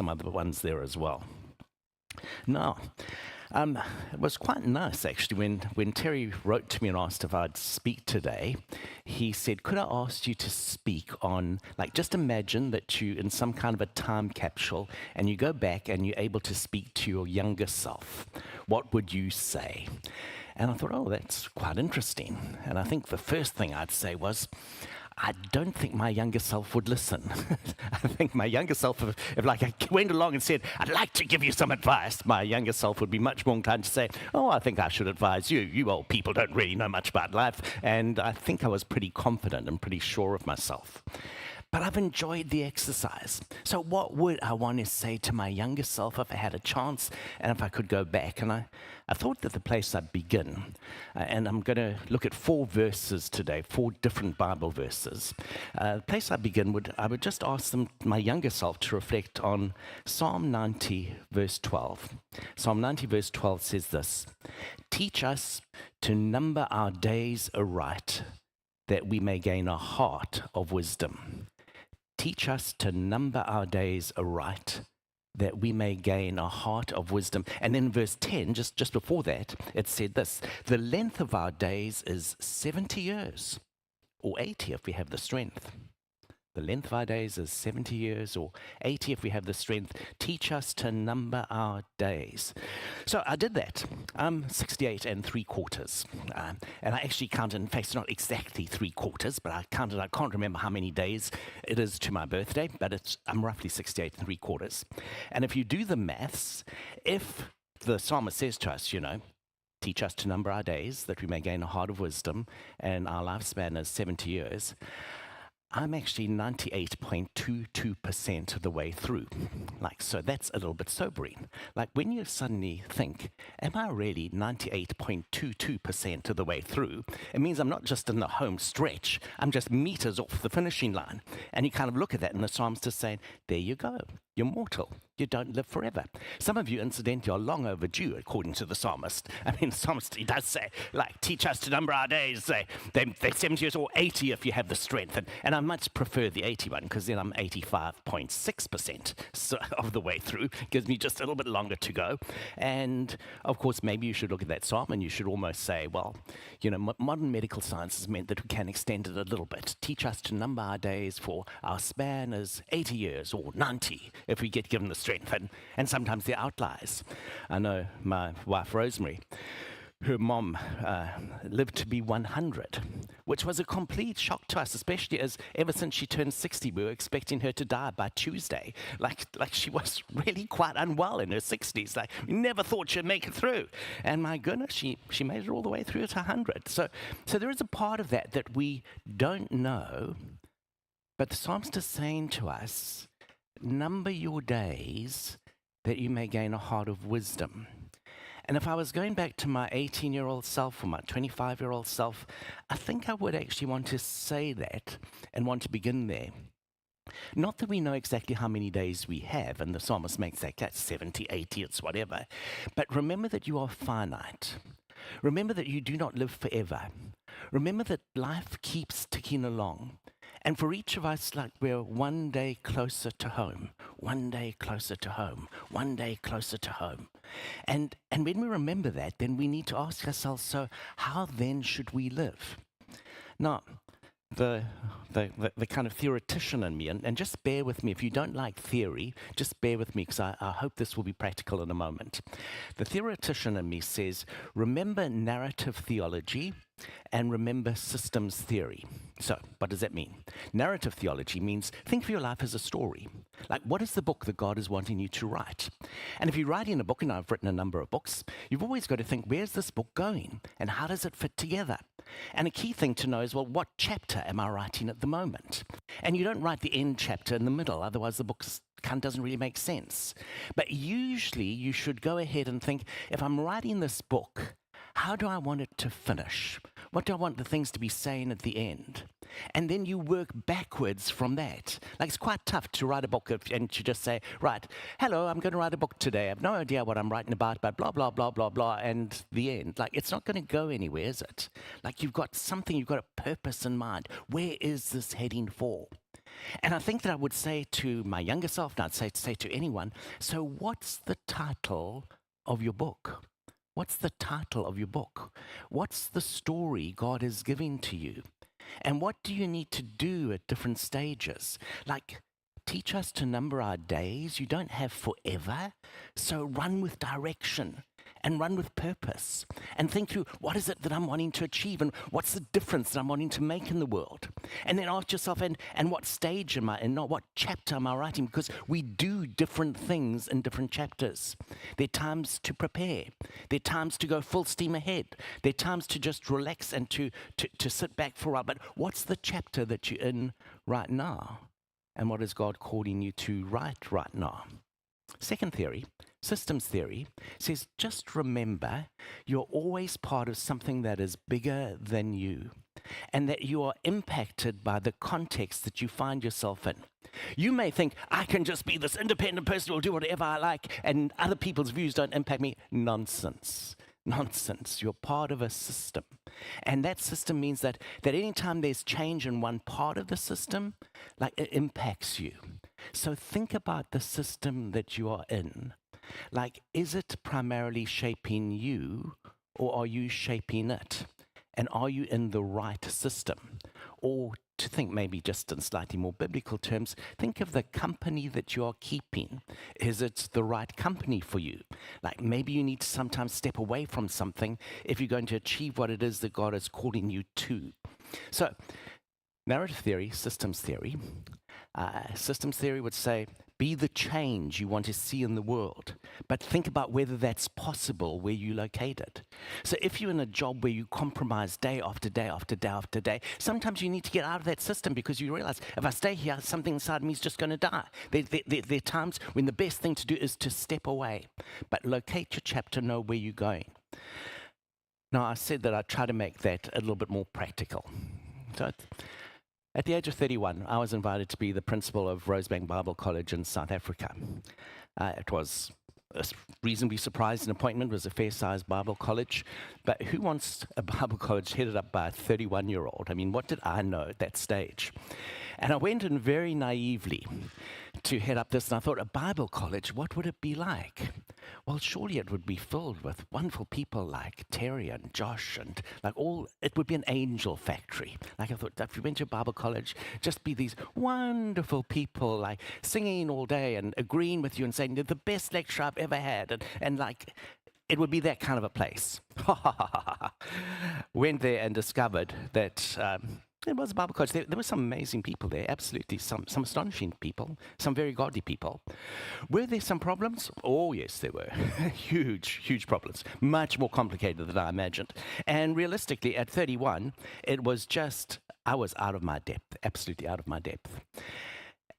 some other ones there as well. Now, it was quite nice actually when Terry wrote to me and asked if I'd speak today. He said, could I ask you to speak on, like, just imagine that you in some kind of a time capsule and you go back and you're able to speak to your younger self. What would you say? And I thought, oh, that's quite interesting. And I think the first thing I'd say was, I don't think my younger self would listen. I think my younger self, if like I went along and said, I'd like to give you some advice, my younger self would be much more inclined to say, oh, I think I should advise you. You old people don't really know much about life. And I think I was pretty confident and pretty sure of myself. But I've enjoyed the exercise. So what would I want to say to my younger self if I had a chance and if I could go back? And I thought that the place I'd begin, and I'm going to look at 4 verses today, 4 different Bible verses. The place I begin I would just ask my younger self to reflect on Psalm 90, verse 12. Psalm 90, verse 12 says this, teach us to number our days aright, that we may gain a heart of wisdom. Teach us to number our days aright, that we may gain a heart of wisdom. And then verse 10, just before that, it said this, the length of our days is 70 years, or 80 if we have the strength. The length of our days is 70 years or 80 if we have the strength. Teach us to number our days. So I did that, 68 3/4. And I actually counted, in fact, it's not exactly 3/4, but I counted, I can't remember how many days it is to my birthday, but I'm roughly 68 3/4. And if you do the maths, if the psalmist says to us, teach us to number our days, that we may gain a heart of wisdom, and our lifespan is 70 years, I'm actually 98.22% of the way through. So that's a little bit sobering. When you suddenly think, am I really 98.22% of the way through? It means I'm not just in the home stretch, I'm just meters off the finishing line. And you kind of look at that and the psalmist is saying, there you go, you're mortal. You don't live forever. Some of you, incidentally, are long overdue, according to the psalmist. I mean, the psalmist, he does say, teach us to number our days. They're 70 years or 80 if you have the strength. And I much prefer the 81, because then I'm 85.6% of the way through. Gives me just a little bit longer to go. And, of course, maybe you should look at that psalm and you should almost say, well, modern medical science has meant that we can extend it a little bit. Teach us to number our days, for our span is 80 years or 90 if we get given the strength. And sometimes they're outliers. I know my wife, Rosemary, her mom lived to be 100, which was a complete shock to us, especially as ever since she turned 60, we were expecting her to die by Tuesday. Like she was really quite unwell in her 60s. We never thought she'd make it through. And my goodness, she made it all the way through to 100. So there is a part of that we don't know, but the psalmist is saying to us, number your days that you may gain a heart of wisdom. And if I was going back to my 18-year-old self or my 25-year-old self, I think I would actually want to say that and want to begin there. Not that we know exactly how many days we have, and the psalmist makes that 70, 80, it's whatever, but remember that you are finite. Remember that you do not live forever. Remember that life keeps ticking along. And for each of us, we're one day closer to home, one day closer to home, one day closer to home. And when we remember that, then we need to ask ourselves, so how then should we live? Now, the kind of theoretician in me, and just bear with me, if you don't like theory, just bear with me, because I hope this will be practical in a moment. The theoretician in me says, remember narrative theology and remember systems theory. So, what does that mean? Narrative theology means think of your life as a story. What is the book that God is wanting you to write? And if you're writing a book, and I've written a number of books, you've always got to think, where's this book going? And how does it fit together? And a key thing to know is, well, what chapter am I writing at the moment? And you don't write the end chapter in the middle, otherwise the book doesn't really make sense. But usually you should go ahead and think, if I'm writing this book, how do I want it to finish? What do I want the things to be saying at the end? And then you work backwards from that. Like, it's quite tough to write a book and to just say, right, hello, I'm going to write a book today. I have no idea what I'm writing about, but blah, blah, blah, blah, blah, and the end. Like, it's not going to go anywhere, is it? Like, you've got something, you've got a purpose in mind. Where is this heading for? And I think that I would say to my younger self, and I'd say to anyone, so what's the title of your book? What's the title of your book? What's the story God is giving to you? And what do you need to do at different stages? Like, teach us to number our days. You don't have forever. So run with direction and run with purpose and think through, what is it that I'm wanting to achieve and what's the difference that I'm wanting to make in the world? And then ask yourself, and what stage am I in, not what chapter am I writing? Because we do different things in different chapters. There are times to prepare. There are times to go full steam ahead. There are times to just relax and to sit back for a while. But what's the chapter that you're in right now? And what is God calling you to write right now? Second theory, systems theory, says just remember you're always part of something that is bigger than you and that you are impacted by the context that you find yourself in. You may think, I can just be this independent person who will do whatever I like and other people's views don't impact me. Nonsense. Nonsense. You're part of a system. And that system means that anytime there's change in one part of the system, like, it impacts you. So think about the system that you are in. Like, is it primarily shaping you or are you shaping it? And are you in the right system? Or to think maybe just in slightly more biblical terms, think of the company that you are keeping. Is it the right company for you? Like, maybe you need to sometimes step away from something if you're going to achieve what it is that God is calling you to. So, narrative theory, systems theory. Systems theory would say, be the change you want to see in the world, but think about whether that's possible where you're located. So if you're in a job where you compromise day after day after day after day, sometimes you need to get out of that system because you realize, if I stay here, something inside me is just going to die. There are times when the best thing to do is to step away, but locate your chapter, know where you're going. Now, I said that I'd try to make that a little bit more practical. So at the age of 31, I was invited to be the principal of Rosebank Bible College in South Africa. It was a reasonably surprising appointment. It was a fair-sized Bible college. But who wants a Bible college headed up by a 31-year-old? I mean, what did I know at that stage? And I went in very naively to head up this, and I thought, a Bible college, what would it be like? Well, surely it would be filled with wonderful people like Terry and Josh and it would be an angel factory. Like, I thought, if you went to a Bible college, just be these wonderful people like singing all day and agreeing with you and saying, you're the best lecture I've ever had. And like, it would be that kind of a place. Went there and discovered that it was a Bible college. There were some amazing people there, absolutely, some astonishing people, some very godly people. Were there some problems? Oh, yes, there were. Huge problems. Much more complicated than I imagined. And realistically, at 31, it was just, I was out of my depth, absolutely out of my depth.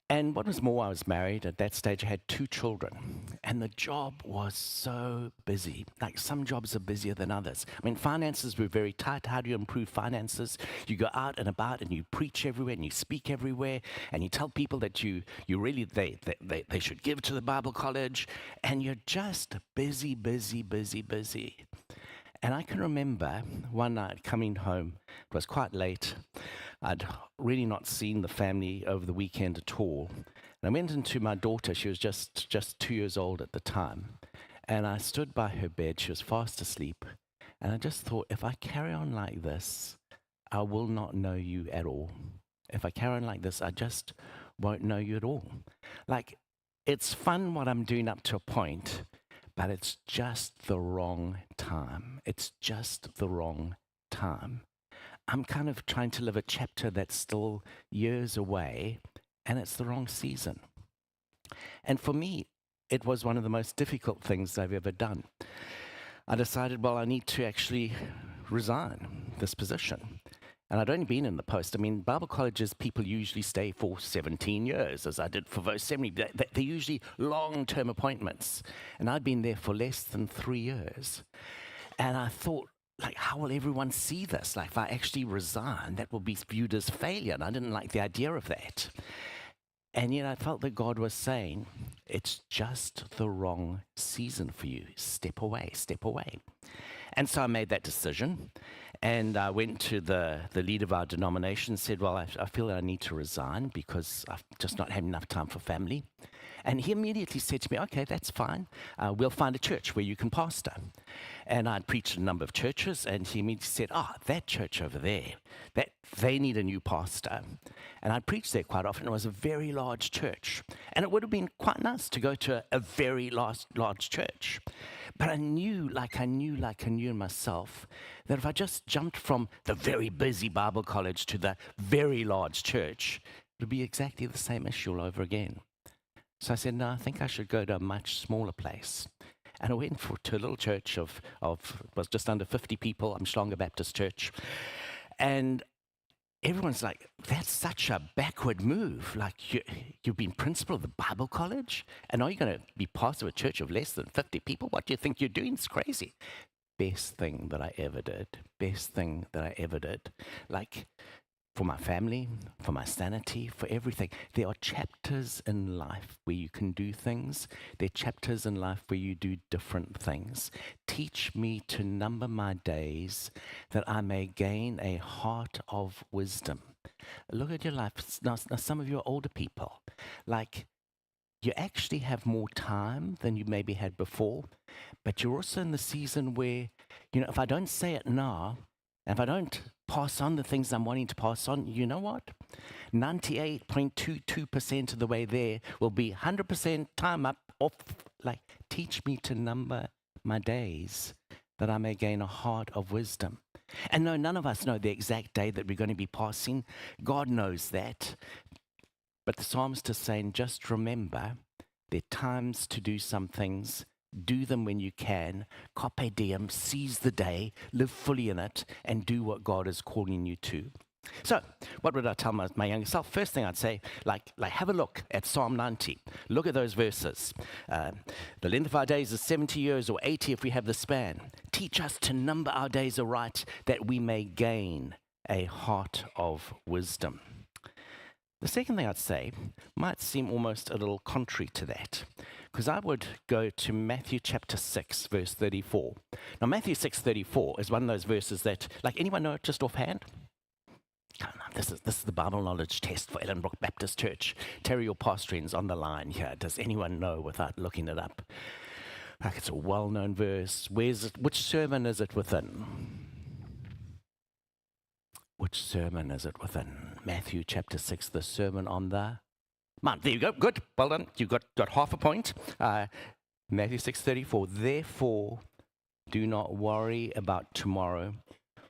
And what was more, I was married. At that stage, I had 2 children. And the job was so busy. Like, some jobs are busier than others. I mean, finances were very tight. How do you improve finances? You go out and about and you preach everywhere and you speak everywhere and you tell people that you really, they should give to the Bible college. And you're just busy. And I can remember one night coming home. It was quite late. I'd really not seen the family over the weekend at all. And I went into my daughter. She was just 2 years old at the time. And I stood by her bed. She was fast asleep. And I just thought, if I carry on like this, I will not know you at all. If I carry on like this, I just won't know you at all. Like, it's fun what I'm doing up to a point, but it's just the wrong time. It's just the wrong time. I'm kind of trying to live a chapter that's still years away, and it's the wrong season. And for me, it was one of the most difficult things I've ever done. I decided, well, I need to actually resign this position. And I'd only been in the post. I mean, Bible colleges, people usually stay for 17 years, as I did for Verse 70. They're usually long-term appointments. And I'd been there for less than 3 years. And I thought, like, how will everyone see this? Like, if I actually resign, that will be viewed as failure. And I didn't like the idea of that. And yet I felt that God was saying, it's just the wrong season for you. Step away, step away. And so I made that decision. And I went to the leader of our denomination and said, well, I feel that I need to resign because I've just not had enough time for family. And he immediately said to me, okay, that's fine. We'll find a church where you can pastor. And I'd preached a number of churches, and he immediately said, that church over there, they need a new pastor. And I'd preached there quite often. It was a very large church. And it would have been quite nice to go to a very large church. But I knew in myself, that if I just jumped from the very busy Bible college to the very large church, it would be exactly the same issue all over again. So I said, no, I think I should go to a much smaller place. And I went to a little church of was just under 50 people, Umhlanga Baptist Church. And everyone's like, that's such a backward move. Like, you've been principal of the Bible college? And are you going to be pastor of a church of less than 50 people? What do you think you're doing? It's crazy. Best thing that I ever did. Best thing that I ever did. Like, for my family, for my sanity, for everything. There are chapters in life where you can do things. There are chapters in life where you do different things. Teach me to number my days that I may gain a heart of wisdom. Look at your life. Now some of you are older people. Like, you actually have more time than you maybe had before, but you're also in the season where, if I don't say it now, and if I don't pass on the things I'm wanting to pass on, you know what? 98.22% of the way there will be 100% time up off. Like, teach me to number my days that I may gain a heart of wisdom. And no, none of us know the exact day that we're going to be passing. God knows that. But the psalmist is saying, just remember, there are times to do some things. Do them when you can. Carpe diem, seize the day, live fully in it, and do what God is calling you to. So, what would I tell my younger self? First thing I'd say, like have a look at Psalm 90. Look at those verses. The length of our days is 70 years or 80 if we have the span. Teach us to number our days aright, that we may gain a heart of wisdom. The second thing I'd say might seem almost a little contrary to that, because I would go to Matthew chapter 6, verse 34. Now, Matthew 6:34 is one of those verses that, like, anyone know it just offhand? Oh, no, this is the Bible knowledge test for Ellenbrook Baptist Church. Terry, your pastoring's on the line here. Does anyone know without looking it up? Like, it's a well-known verse. Where's it? Which sermon is it within? Which sermon is it within? Matthew chapter 6, the Sermon on the Mount. There you go. Good. Well done. You got half a point. Matthew 6:34. Therefore, do not worry about tomorrow,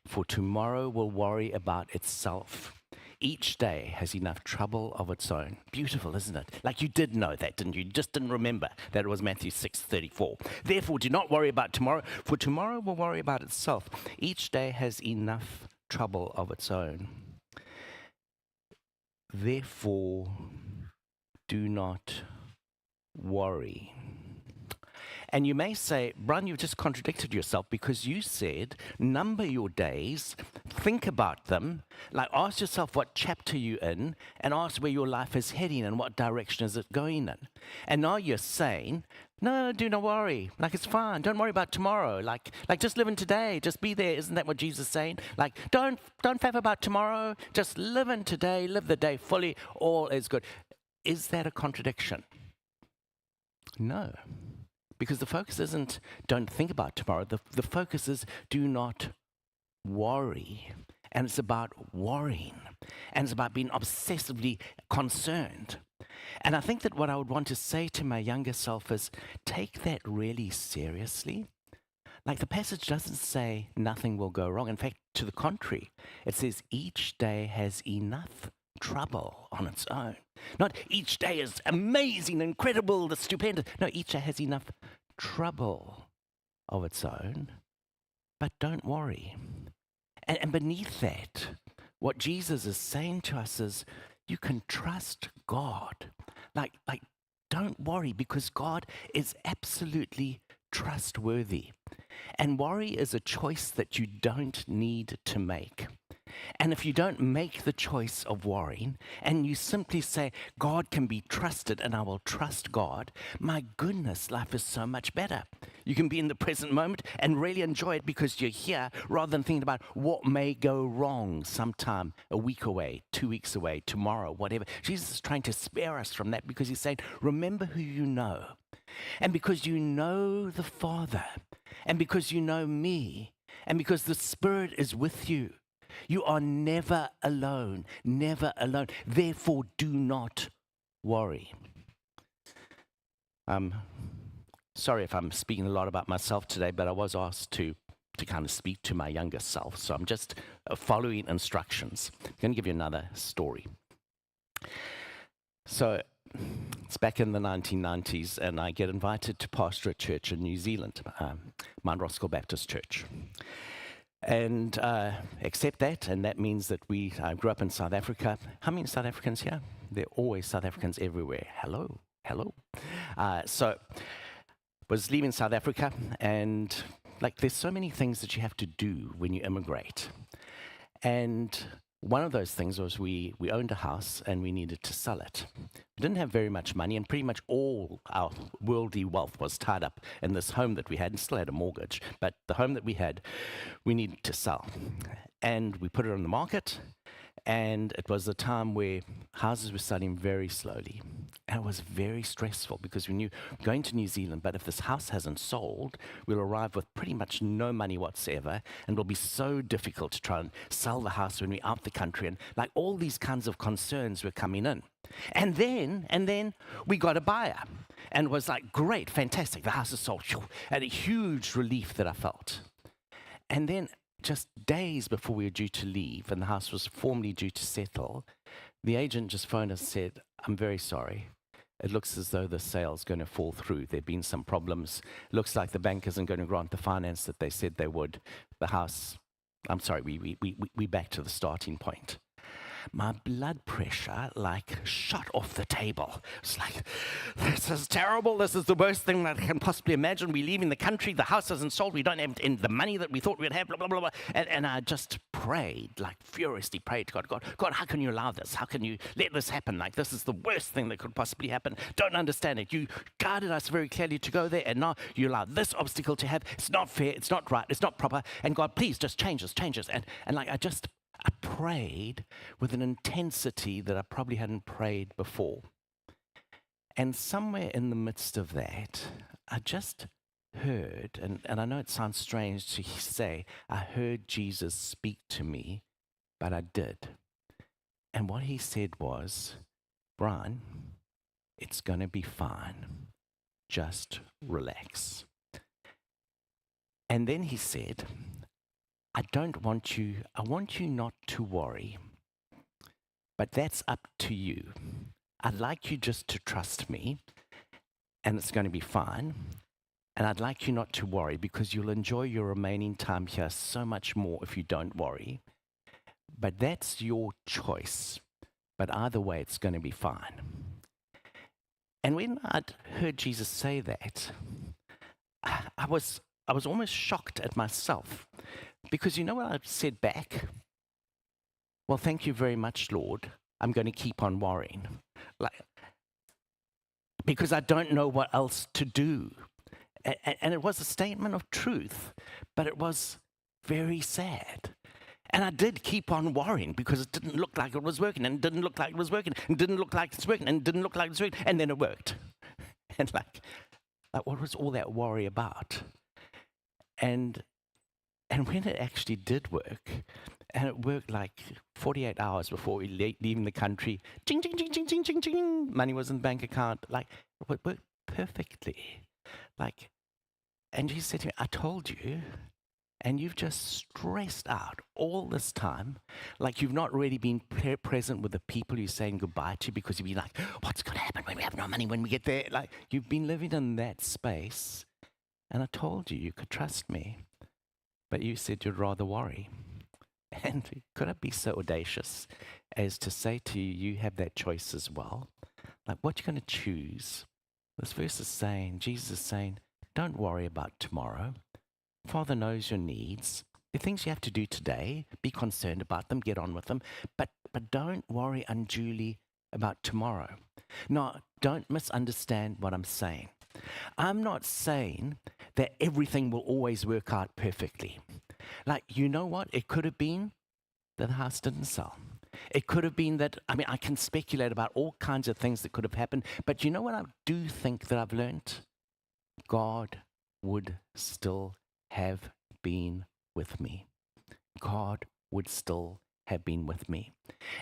for tomorrow will worry about itself. Each day has enough trouble of its own. Beautiful, isn't it? Like, you did know that, didn't you? You just didn't remember that it was Matthew 6:34. Therefore, do not worry about tomorrow, for tomorrow will worry about itself. Each day has enough trouble of its own. Therefore, do not worry. And you may say, Brian, you've just contradicted yourself, because you said, number your days, think about them, like, ask yourself what chapter you're in, and ask where your life is heading and what direction is it going in. And now you're saying, no, do not worry. Like, it's fine. Don't worry about tomorrow. Like just live in today. Just be there. Isn't that what Jesus is saying? Like, don't faff about tomorrow. Just live in today. Live the day fully. All is good. Is that a contradiction? No. Because the focus isn't don't think about tomorrow. The focus is do not worry. And it's about worrying. And it's about being obsessively concerned. And I think that what I would want to say to my younger self is take that really seriously. Like, the passage doesn't say nothing will go wrong. In fact, to the contrary, it says each day has enough trouble on its own. Not each day is amazing, incredible, stupendous. No, each day has enough trouble of its own. But don't worry. And beneath that, what Jesus is saying to us is you can trust God. Like, don't worry, because God is absolutely trustworthy. And worry is a choice that you don't need to make. And if you don't make the choice of worrying and you simply say, God can be trusted and I will trust God, my goodness, life is so much better. You can be in the present moment and really enjoy it because you're here rather than thinking about what may go wrong sometime a week away, 2 weeks away, tomorrow, whatever. Jesus is trying to spare us from that because he's saying, remember who you know. And because you know the Father, and because you know me, and because the Spirit is with you, you are never alone, never alone. Therefore, do not worry. Sorry if I'm speaking a lot about myself today, but I was asked to kind of speak to my younger self. So I'm just following instructions. I'm going to give you another story. So it's back in the 1990s, and I get invited to pastor a church in New Zealand, Mount Roskill Baptist Church. And accept that, and that means that I grew up in South Africa. How many South Africans here? There are always South Africans everywhere. Hello, hello. So was leaving South Africa, and there's so many things that you have to do when you immigrate. And one of those things was we owned a house and we needed to sell it. We didn't have very much money, and pretty much all our worldly wealth was tied up in this home that we had, and still had a mortgage. But the home that we had, we needed to sell. And we put it on the market, and it was a time where houses were selling very slowly. And it was very stressful because we knew we're going to New Zealand, but if this house hasn't sold, we'll arrive with pretty much no money whatsoever, and it'll be so difficult to try and sell the house when we're out the country. And all these kinds of concerns were coming in. And then we got a buyer, and it was great, fantastic, the house is sold, and a huge relief that I felt. And then just days before we were due to leave and the house was formally due to settle, the agent just phoned us and said, I'm very sorry. It looks as though the sale's going to fall through. There have been some problems. It looks like the bank isn't going to grant the finance that they said they would. The house, I'm sorry, we back to the starting point. My blood pressure shot off the table. It's this is terrible. This is the worst thing that I can possibly imagine. We're leaving the country. The house isn't sold. We don't have the money that we thought we'd have, blah, blah, blah, blah. And I just prayed, furiously prayed to God, God, how can you allow this? How can you let this happen? This is the worst thing that could possibly happen. Don't understand it. You guided us very clearly to go there, and now you allow this obstacle to have. It's not fair. It's not right. It's not proper. And God, please just change this. And I prayed with an intensity that I probably hadn't prayed before. And somewhere in the midst of that, I just heard, and I know it sounds strange to say, I heard Jesus speak to me, but I did. And what he said was, Brian, it's going to be fine. Just relax. And then he said, I want you not to worry, but that's up to you. I'd like you just to trust me, and it's going to be fine. And I'd like you not to worry because you'll enjoy your remaining time here so much more if you don't worry. But that's your choice. But either way, it's going to be fine. And when I'd heard Jesus say that, I was almost shocked at myself. Because you know what I said back? Well, thank you very much, Lord. I'm going to keep on worrying. Because I don't know what else to do. And it was a statement of truth, but it was very sad. And I did keep on worrying because it didn't look like it was working, and it didn't look like it was working, and it didn't look like it's working, and it didn't look like it's working, and then it worked. And what was all that worry about? And when it actually did work, and it worked 48 hours before we leaving the country, ching, ching, ching, ching, ching, ching, ching, money was in the bank account, it worked perfectly. And Jesus said to me, I told you, and you've just stressed out all this time, you've not really been present with the people you're saying goodbye to because you've been what's going to happen when we have no money when we get there? You've been living in that space, and I told you could trust me. But you said you'd rather worry. And could I be so audacious as to say to you, you have that choice as well? What you're going to choose? This verse is saying, Jesus is saying, don't worry about tomorrow. Father knows your needs. The things you have to do today, be concerned about them, get on with them, but don't worry unduly about tomorrow. No, don't misunderstand what I'm saying. I'm not saying that everything will always work out perfectly. Like, you know what? It could have been that the house didn't sell. It could have been that, I mean, I can speculate about all kinds of things that could have happened, but you know what I do think that I've learned? God would still have been with me. God would still have been with me.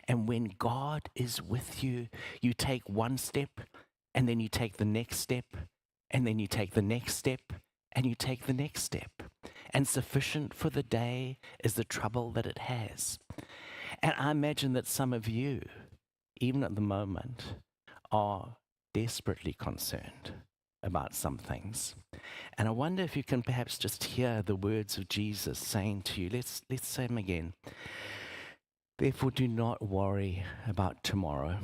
And when God is with you, you take one step, and then you take the next step, and then you take the next step, and you take the next step. And sufficient for the day is the trouble that it has. And I imagine that some of you, even at the moment, are desperately concerned about some things. And I wonder if you can perhaps just hear the words of Jesus saying to you, let's say them again. Therefore, do not worry about tomorrow,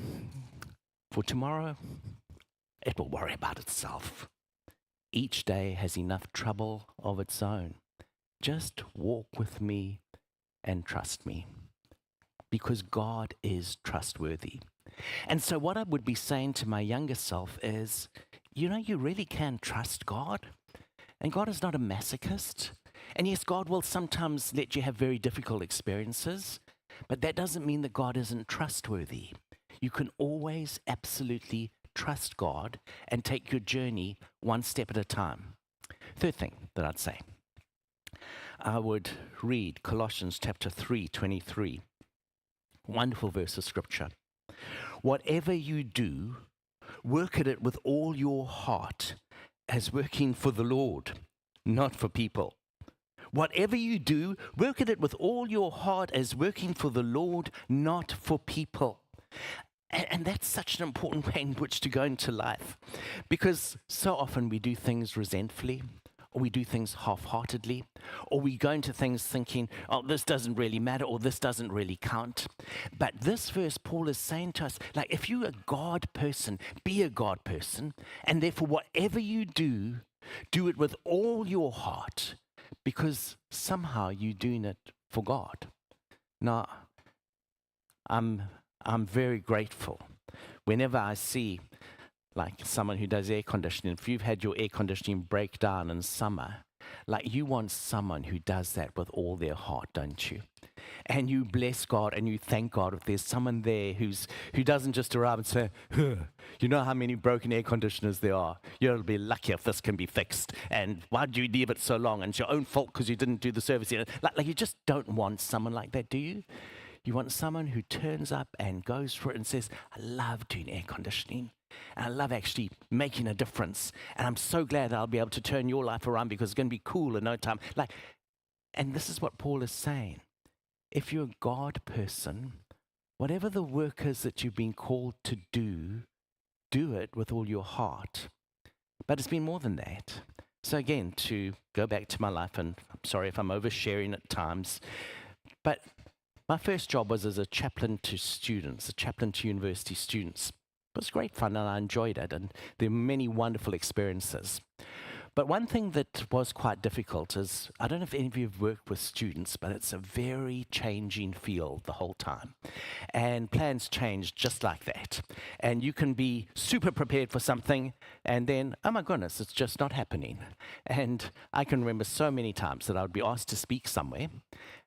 for tomorrow it will worry about itself. Each day has enough trouble of its own. Just walk with me and trust me, because God is trustworthy. And so what I would be saying to my younger self is, you know, you really can trust God. And God is not a masochist. And yes, God will sometimes let you have very difficult experiences, but that doesn't mean that God isn't trustworthy. You can always absolutely trust God and take your journey one step at a time. Third thing that I'd say, I would read Colossians chapter 3:23. Wonderful verse of scripture. Whatever you do, work at it with all your heart as working for the Lord, not for people. Whatever you do, work at it with all your heart as working for the Lord, not for people. And that's such an important way in which to go into life, because so often we do things resentfully, or we do things half-heartedly, or we go into things thinking, oh, this doesn't really matter, or this doesn't really count. But this verse, Paul is saying to us, like, if you're a God person, be a God person, and therefore whatever you do, do it with all your heart, because somehow you're doing it for God. Now, I'm very grateful whenever I see like someone who does air conditioning. If you've had your air conditioning break down in summer, like you want someone who does that with all their heart, don't you? And you bless God and you thank God if there's someone there who doesn't just arrive and say, huh, you know how many broken air conditioners there are. You'll be lucky if this can be fixed. And why did you leave it so long? And it's your own fault because you didn't do the service. Like you just don't want someone like that, do you? You want someone who turns up and goes for it and says, I love doing air conditioning. And I love actually making a difference. And I'm so glad that I'll be able to turn your life around because it's going to be cool in no time. And this is what Paul is saying. If you're a God person, whatever the work is that you've been called to do it with all your heart. But it's been more than that. So again, to go back to my life, and I'm sorry if I'm oversharing at times, but my first job was as a chaplain to students, a chaplain to university students. It was great fun and I enjoyed it, and there were many wonderful experiences. But one thing that was quite difficult is, I don't know if any of you have worked with students, but it's a very changing field the whole time. And plans change just like that. And you can be super prepared for something, and then, oh my goodness, it's just not happening. And I can remember so many times that I would be asked to speak somewhere,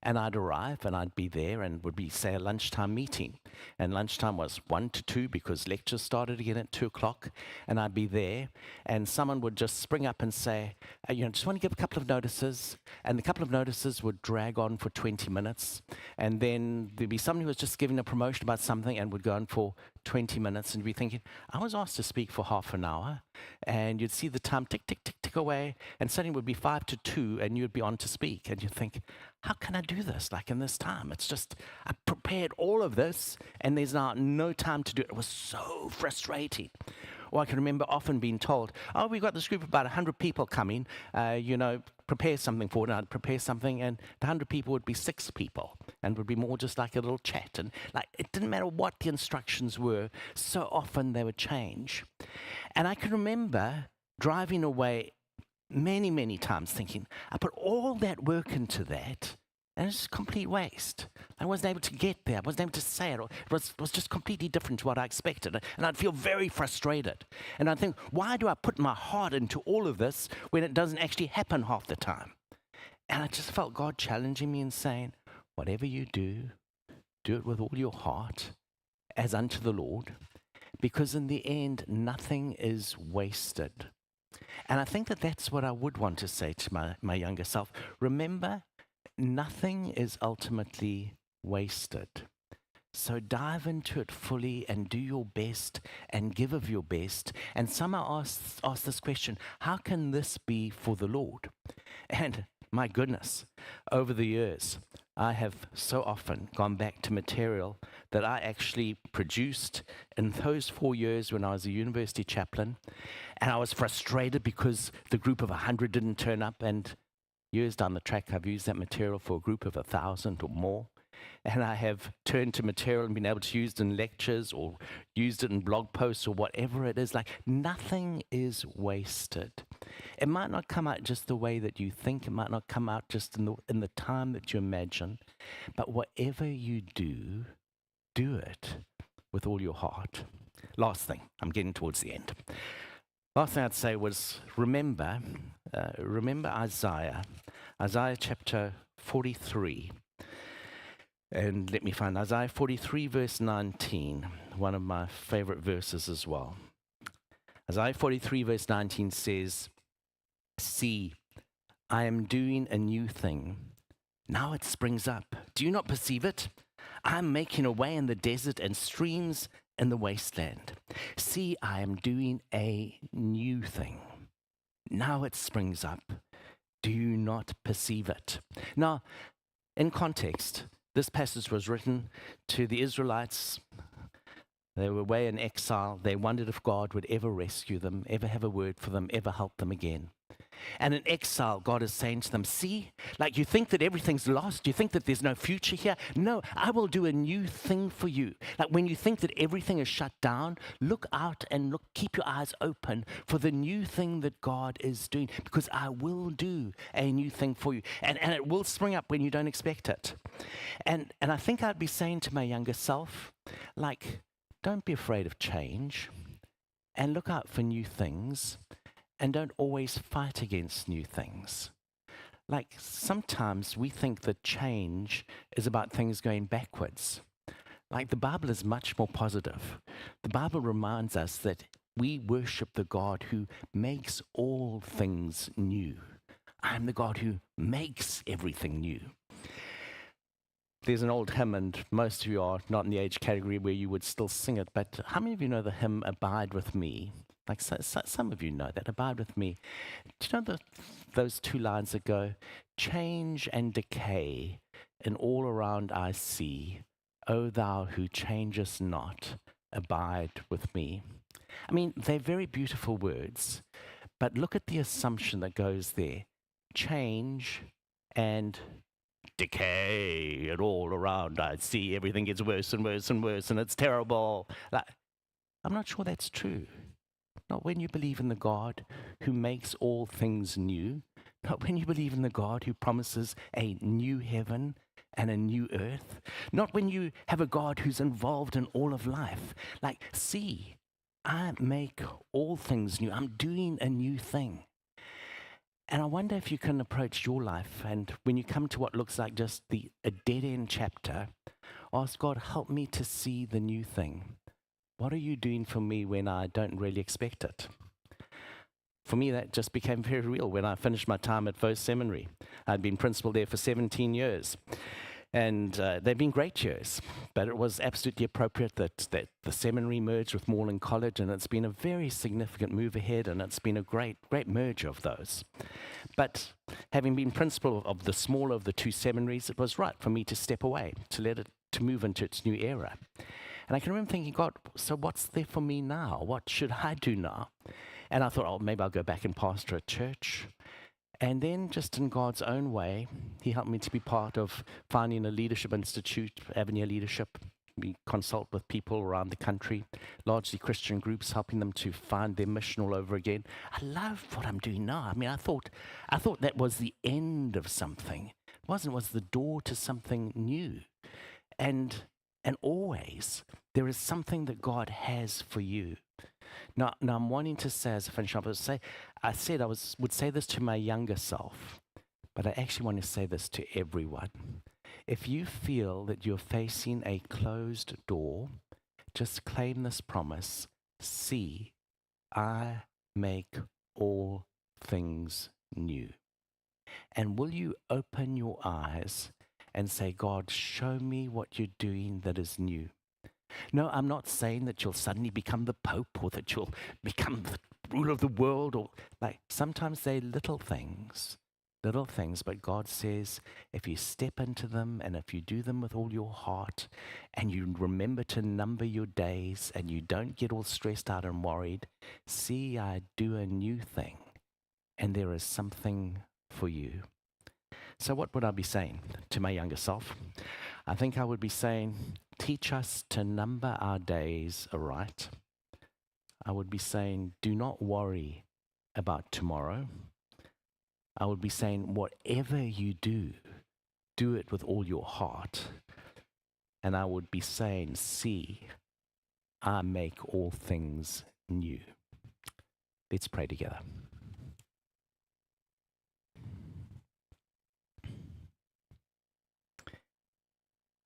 and I'd arrive and I'd be there and would be, say, a lunchtime meeting. And lunchtime was 1 to 2 because lectures started again at 2 o'clock. And I'd be there and someone would just spring up and say, just want to give a couple of notices. And the couple of notices would drag on for 20 minutes. And then there'd be someone who was just giving a promotion about something and would go on for 20 minutes and be thinking, I was asked to speak for half an hour. And you'd see the time tick, tick, tick, tick away. And suddenly it would be 5 to 2 and you'd be on to speak. And you'd think, how can I do this like in this time? It's just, I prepared all of this and there's now no time to do it. It was so frustrating. Or I can remember often being told, oh, we've got this group of about 100 people coming, prepare something for it. And I'd prepare something and the 100 people would be 6 people and would be more just like a little chat. And like, it didn't matter what the instructions were, so often they would change. And I can remember driving away many, many times thinking, I put all that work into that, and it's just complete waste. I wasn't able to get there. I wasn't able to say it. It was just completely different to what I expected. And I'd feel very frustrated. And I'd think, why do I put my heart into all of this when it doesn't actually happen half the time? And I just felt God challenging me and saying, whatever you do it with all your heart as unto the Lord, because in the end, nothing is wasted. And I think that that's what I would want to say to my younger self. Remember, nothing is ultimately wasted. So dive into it fully and do your best and give of your best. And somehow ask this question, how can this be for the Lord? And my goodness, over the years, I have so often gone back to material that I actually produced in those 4 years when I was a university chaplain. And I was frustrated because the group of 100 didn't turn up. And years down the track, I've used that material for a group of 1,000 or more. And I have turned to material and been able to use it in lectures or used it in blog posts or whatever it is. Like, nothing is wasted. It might not come out just the way that you think. It might not come out just in the time that you imagine. But whatever you do it with all your heart. Last thing, I'm getting towards the end. Last thing I'd say was remember Isaiah chapter 43. And let me find Isaiah 43 verse 19, one of my favorite verses as well. Isaiah 43 verse 19 says, "See, I am doing a new thing. Now it springs up. Do you not perceive it? I am making a way in the desert and streams in the wasteland. See, I am doing a new thing. Now it springs up. Do you not perceive it?" Now, in context, this passage was written to the Israelites. They were away in exile. They wondered if God would ever rescue them, ever have a word for them, ever help them again. And in exile, God is saying to them, see, like you think that everything's lost, you think that there's no future here. No, I will do a new thing for you. Like when you think that everything is shut down, look out and keep your eyes open for the new thing that God is doing, because I will do a new thing for you. And it will spring up when you don't expect it. And I think I'd be saying to my younger self, like, don't be afraid of change and look out for new things. And don't always fight against new things. Like sometimes we think that change is about things going backwards. Like the Bible is much more positive. The Bible reminds us that we worship the God who makes all things new. I'm the God who makes everything new. There's an old hymn, and most of you are not in the age category where you would still sing it, but how many of you know the hymn, Abide With Me? Like some of you know that, abide with me. Do you know those two lines that go, change and decay, and all around I see, O thou who changest not, abide with me. I mean, they're very beautiful words, but look at the assumption that goes there. Change and decay, and all around I see, everything gets worse and worse and worse, and it's terrible. Like, I'm not sure that's true. Not when you believe in the God who makes all things new. Not when you believe in the God who promises a new heaven and a new earth. Not when you have a God who's involved in all of life. Like, see, I make all things new. I'm doing a new thing. And I wonder if you can approach your life, and when you come to what looks like just a dead-end chapter, ask God, help me to see the new thing. What are you doing for me when I don't really expect it? For me, that just became very real when I finished my time at Vos Seminary. I'd been principal there for 17 years. And they've been great years. But it was absolutely appropriate that the seminary merged with Moreland College, and it's been a very significant move ahead, and it's been a great merge of those. But having been principal of the smaller of the two seminaries, it was right for me to step away, to move into its new era. And I can remember thinking, God, so what's there for me now? What should I do now? And I thought, oh, maybe I'll go back and pastor a church. And then just in God's own way, he helped me to be part of finding a leadership institute, Avenir Leadership. We consult with people around the country, largely Christian groups, helping them to find their mission all over again. I love what I'm doing now. I mean, I thought that was the end of something. It wasn't. It was the door to something new. And always there is something that God has for you. Now I'm wanting to say, as a finish up, I said I would say this to my younger self, but I actually want to say this to everyone. If you feel that you're facing a closed door, just claim this promise. See, I make all things new. And will you open your eyes and say, God, show me what you're doing that is new? No, I'm not saying that you'll suddenly become the Pope or that you'll become the ruler of the world, or like sometimes they're little things, but God says if you step into them and if you do them with all your heart and you remember to number your days and you don't get all stressed out and worried, see, I do a new thing and there is something for you. So what would I be saying to my younger self? I think I would be saying, teach us to number our days aright. I would be saying, do not worry about tomorrow. I would be saying, whatever you do, do it with all your heart. And I would be saying, see, I make all things new. Let's pray together.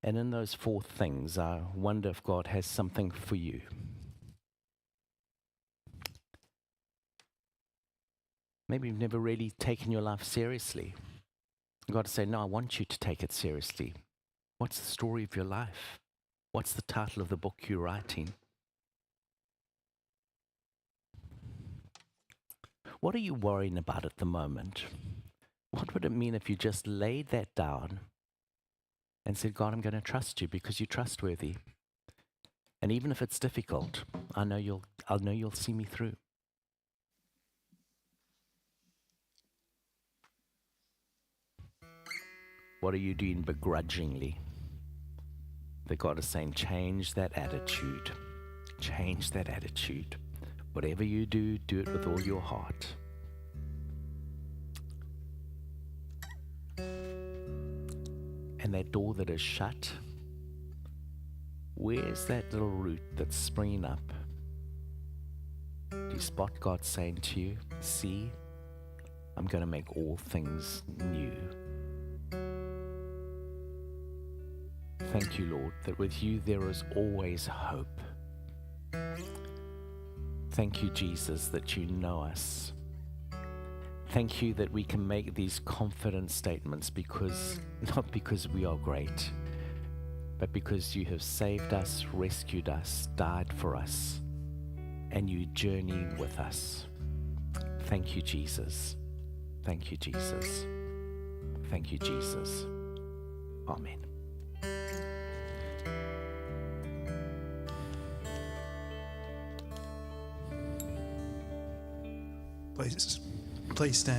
And in those 4 things, I wonder if God has something for you. Maybe you've never really taken your life seriously. God say, no, I want you to take it seriously. What's the story of your life? What's the title of the book you're writing? What are you worrying about at the moment? What would it mean if you just laid that down and said, God, I'm going to trust you because you're trustworthy. And even if it's difficult, I'll know you'll see me through. What are you doing begrudgingly? That God is saying, change that attitude. Change that attitude. Whatever you do, do it with all your heart. And that door that is shut, where's that little root that's springing up? Do you spot God saying to you, see, I'm going to make all things new. Thank you, Lord, that with you there is always hope. Thank you, Jesus, that you know us. Thank you that we can make these confident statements not because we are great, but because you have saved us, rescued us, died for us, and you journey with us. Thank you, Jesus. Thank you, Jesus. Thank you, Jesus. Amen. Please stand.